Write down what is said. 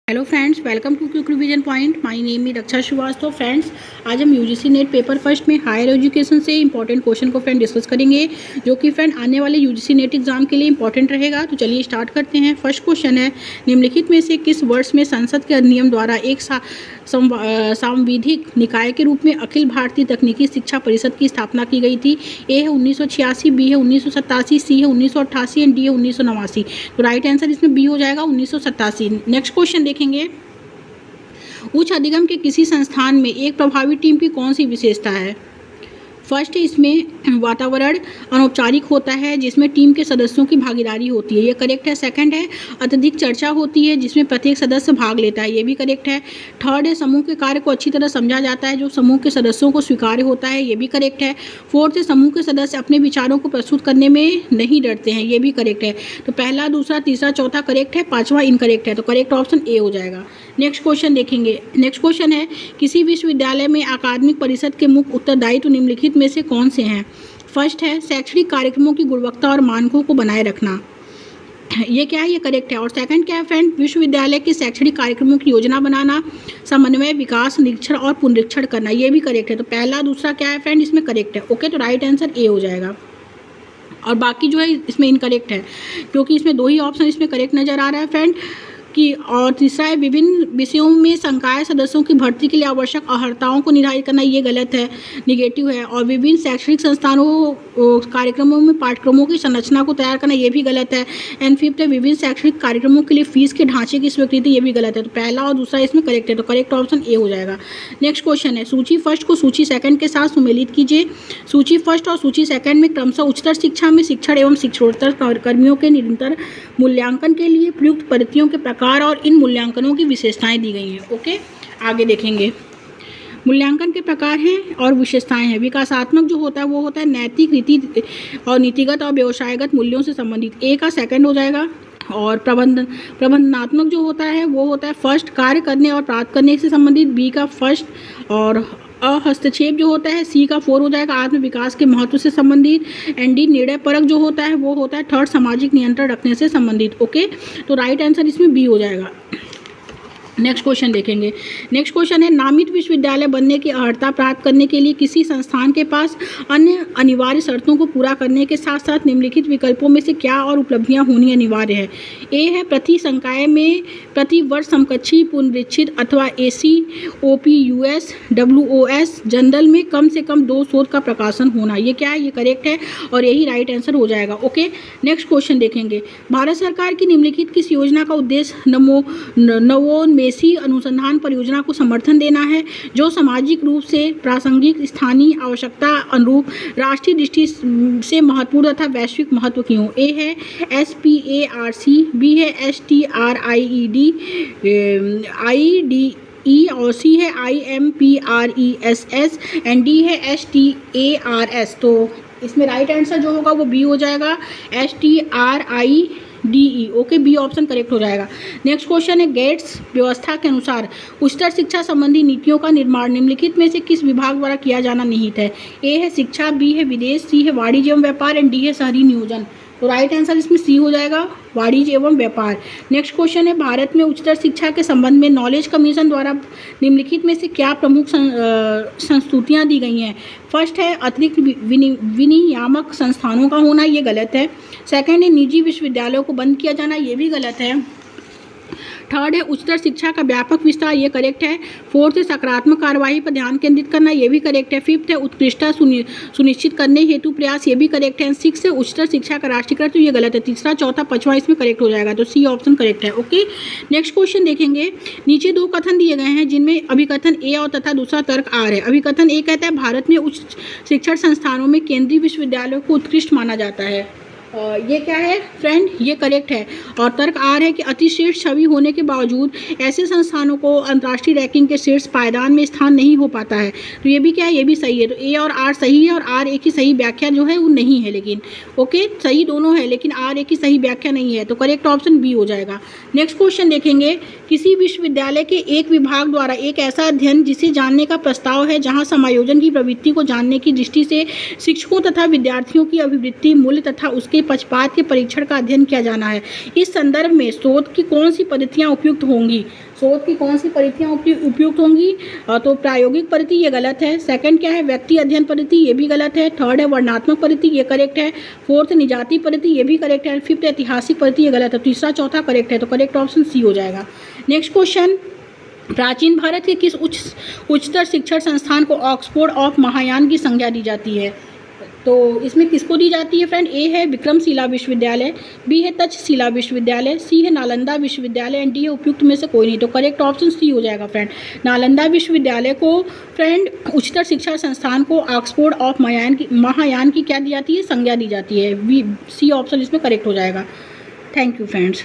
Hello friends, welcome to quick revision point. My name is Raksha Shrivastava. Friends, आज हम UGC NET paper first में higher education से important question को friend discuss करेंगे, जो कि फ्रेंड आने वाले यूजीसी नेट एग्जाम के लिए इंपॉर्टेंट रहेगा। तो चलिए स्टार्ट करते हैं। फर्स्ट क्वेश्चन है, निम्नलिखित में से किस वर्ष में संसद के अधिनियम द्वारा एक सांविधिक निकाय के रूप में अखिल भारतीय तकनीकी शिक्षा परिषद की स्थापना की गई थी? ए है 1986, बी है 1987, सी है 1988 एंड डी है 1989। तो राइट आंसर इसमें बी हो जाएगा, 1987। नेक्स्ट क्वेश्चन देखेंगे, उच्च अधिगम के किसी संस्थान में एक प्रभावी टीम की कौन सी विशेषता है? फर्स्ट, इसमें वातावरण अनौपचारिक होता है जिसमें टीम के सदस्यों की भागीदारी होती है, ये करेक्ट है। सेकंड है, अत्यधिक चर्चा होती है जिसमें प्रत्येक सदस्य भाग लेता है, ये भी करेक्ट है। थर्ड है, समूह के कार्य को अच्छी तरह समझा जाता है जो समूह के सदस्यों को स्वीकार्य होता है, ये भी करेक्ट है। फोर्थ है, समूह के सदस्य अपने विचारों को प्रस्तुत करने में नहीं डरते हैं, ये भी करेक्ट है। तो पहला, दूसरा, तीसरा, चौथा करेक्ट है, पांचवा इनकरेक्ट है। तो करेक्ट ऑप्शन ए हो जाएगा। नेक्स्ट क्वेश्चन देखेंगे। नेक्स्ट क्वेश्चन है, किसी विश्वविद्यालय में अकादमिक परिषद के मुख्य उत्तरदायित्व निम्नलिखित में से कौन से हैं? फर्स्ट है, शैक्षणिक कार्यक्रमों की गुणवत्ता और मानकों को बनाए रखना, ये क्या है? ये करेक्ट है। और सेकंड क्या है फ्रेंड? विश्वविद्यालय के शैक्षणिक कार्यक्रमों की योजना बनाना, समन्वय, विकास, निरीक्षण और पुनरीक्षण करना, ये भी करेक्ट है। तो पहला, दूसरा क्या है फ्रेंड? इसमें करेक्ट है। ओके, तो राइट आंसर ए हो जाएगा। और बाकी जो है इसमें इनकरेक्ट है, क्योंकि इसमें दो ही ऑप्शन इसमें करेक्ट नजर आ रहा है फ्रेंड कि। और तीसरा है, विभिन्न विषयों में संकाय सदस्यों की भर्ती के लिए आवश्यक अर्हताओं को निर्धारित करना, ये गलत है, निगेटिव है। और विभिन्न शैक्षणिक संस्थानों कार्यक्रमों में पाठ्यक्रमों की संरचना को तैयार करना, ये भी गलत है। एंड फिफ्थ है, विभिन्न शैक्षणिक कार्यक्रमों के लिए फीस के ढांचे की स्वीकृति, ये भी गलत है। तो पहला और दूसरा इसमें करेक्ट है, तो करेक्ट ऑप्शन ए हो जाएगा। नेक्स्ट क्वेश्चन है, सूची फर्स्ट को सूची सेकंड के साथ सुमेलित कीजिए। सूची फर्स्ट और सूची सेकंड में क्रमशः उच्चतर शिक्षा में शिक्षण एवं शिक्षणोत्तर कर्मियों के निरंतर मूल्यांकन के लिए प्रयुक्त पद्धतियों के प्रकार और इन मूल्यांकनों की विशेषताएं दी गई हैं। ओके, आगे देखेंगे। मूल्यांकन के प्रकार हैं और विशेषताएं हैं। विकासात्मक जो होता है वो होता है नैतिक, रीति और नीतिगत और व्यवसायगत मूल्यों से संबंधित, ए का सेकंड हो जाएगा। और प्रबंधनात्मक जो होता है वो होता है फर्स्ट, कार्य करने और प्राप्त करने से संबंधित, बी का फर्स्ट। और हस्तक्षेप जो होता है सी का 4 हो जाएगा, आत्म विकास के महत्व से संबंधित। एंड डी, निर्णय परक जो होता है वो होता है थर्ड, सामाजिक नियंत्रण रखने से संबंधित। ओके, तो राइट आंसर इसमें बी हो जाएगा। नेक्स्ट क्वेश्चन देखेंगे। नेक्स्ट क्वेश्चन है, नामित विश्वविद्यालय बनने की अर्हता प्राप्त करने के लिए किसी संस्थान के पास अन्य अनिवार्य शर्तों को पूरा करने के साथ साथ निम्नलिखित विकल्पों में से क्या और उपलब्धियां होनी अनिवार्य है? ए है, प्रति संकाय में प्रति वर्ष समकक्षी पुनरीक्षित अथवा एसी, ओपीयूएस, डब्ल्यूओएस जनरल में कम से कम 2 शोध का प्रकाशन होना, ये क्या है? ये करेक्ट है और यही राइट आंसर हो जाएगा। ओके, नेक्स्ट क्वेश्चन देखेंगे। भारत सरकार की निम्नलिखित किस योजना का उद्देश्य नवोन्मेषी अनुसंधान परियोजना को समर्थन देना है जो सामाजिक रूप से प्रासंगिक, स्थानीय आवश्यकता अनुरूप, राष्ट्रीय दृष्टि से महत्वपूर्ण तथा वैश्विक महत्व की हो? ए है SPARC, बी है STRIED और सी है IMPRESS एंड डी है STARS। तो इसमें राइट आंसर जो होगा वो बी हो जाएगा, STRIDE। Okay, B option correct हो जाएगा। नेक्स्ट क्वेश्चन है, गेट्स व्यवस्था के अनुसार उच्चतर शिक्षा संबंधी नीतियों का निर्माण निम्नलिखित में से किस विभाग द्वारा किया जाना निहित है? ए है शिक्षा, बी है विदेश, सी है वाणिज्य एवं व्यापार एंड डी है शहरी नियोजन। तो राइट आंसर इसमें सी हो जाएगा, वाणिज्य एवं व्यापार। नेक्स्ट क्वेश्चन है, भारत में उच्चतर शिक्षा के संबंध में नॉलेज कमीशन द्वारा निम्नलिखित में से क्या प्रमुख संस्तुतियाँ दी गई हैं? फर्स्ट है, अतिरिक्त विनियामक संस्थानों का होना, ये गलत है। सेकंड है, निजी विश्वविद्यालयों को बंद किया जाना, ये भी गलत है। थर्ड है, उच्चतर शिक्षा का व्यापक विस्तार, ये करेक्ट है। फोर्थ है, सकारात्मक कार्यवाही पर ध्यान केंद्रित करना, ये भी करेक्ट है। फिफ्थ है, उत्कृष्टता सुनिश्चित करने हेतु प्रयास, ये भी करेक्ट है। सिक्स है, उच्चतर शिक्षा का राष्ट्रीयकरण, तो ये गलत है। तीसरा, चौथा, पांचवा इसमें करेक्ट हो जाएगा, तो सी ऑप्शन करेक्ट है। ओके, नेक्स्ट क्वेश्चन देखेंगे। नीचे 2 कथन दिए गए हैं जिनमें अभिकथन ए और तथा दूसरा तर्क आर है। अभिकथन ए कहता है भारत में उच्च शिक्षण संस्थानों में केंद्रीय विश्वविद्यालयों को उत्कृष्ट माना जाता है, ये क्या है फ्रेंड? ये करेक्ट है। और तर्क आर है कि अतिश्रेष्ठ छवि होने के बावजूद ऐसे संस्थानों को अंतर्राष्ट्रीय रैंकिंग के शीर्ष पायदान में स्थान नहीं हो पाता है, तो ये भी क्या है? ये भी सही है। तो ए और आर सही है और आर ए की सही व्याख्या जो है वो नहीं है, लेकिन ओके, सही दोनों है लेकिन आर ए की सही व्याख्या नहीं है, तो करेक्ट ऑप्शन बी हो जाएगा। नेक्स्ट क्वेश्चन देखेंगे। किसी विश्वविद्यालय के एक विभाग द्वारा एक ऐसा अध्ययन जिसे जानने का प्रस्ताव है जहाँ समायोजन की प्रवृत्ति को जानने की दृष्टि से शिक्षकों तथा विद्यार्थियों की अभिवृत्ति, मूल्य तथा उसके पक्षपात के परीक्षण का अध्ययन किया जाना है। इस संदर्भ में शोध की कौन सी पद्धतियाँ उपयुक्त होंगी? शोध की कौन सी पद्धतियाँ उपयुक्त होंगी? तो प्रायोगिक पद्धति, ये गलत है। सेकंड क्या है? व्यक्ति अध्ययन पद्धति, ये भी गलत है। थर्ड है वर्णनात्मक पद्धति, ये करेक्ट है। फोर्थ निजाती पद्धति, ये भी करेक्ट है। फिफ्थ ऐतिहासिक पद्धति, ये गलत है। तीसरा चौथा करेक्ट है, तो करेक्ट ऑप्शन सी हो जाएगा। नेक्स्ट क्वेश्चन, प्राचीन भारत के किस उच्चतर शिक्षण संस्थान को ऑक्सफोर्ड ऑफ महायान की संज्ञा दी जाती है? तो इसमें किसको दी जाती है फ्रेंड? ए है विक्रमशिला विश्वविद्यालय, बी है तक्षशिला विश्वविद्यालय, सी है नालंदा विश्वविद्यालय एंड डी है उपयुक्त में से कोई नहीं, तो करेक्ट ऑप्शन सी हो जाएगा फ्रेंड। नालंदा विश्वविद्यालय को फ्रेंड उच्चतर शिक्षा संस्थान को ऑक्सफोर्ड ऑफ महायान की क्या दी जाती है? संज्ञा दी जाती है। सी ऑप्शन इसमें करेक्ट हो जाएगा। Thank you friends.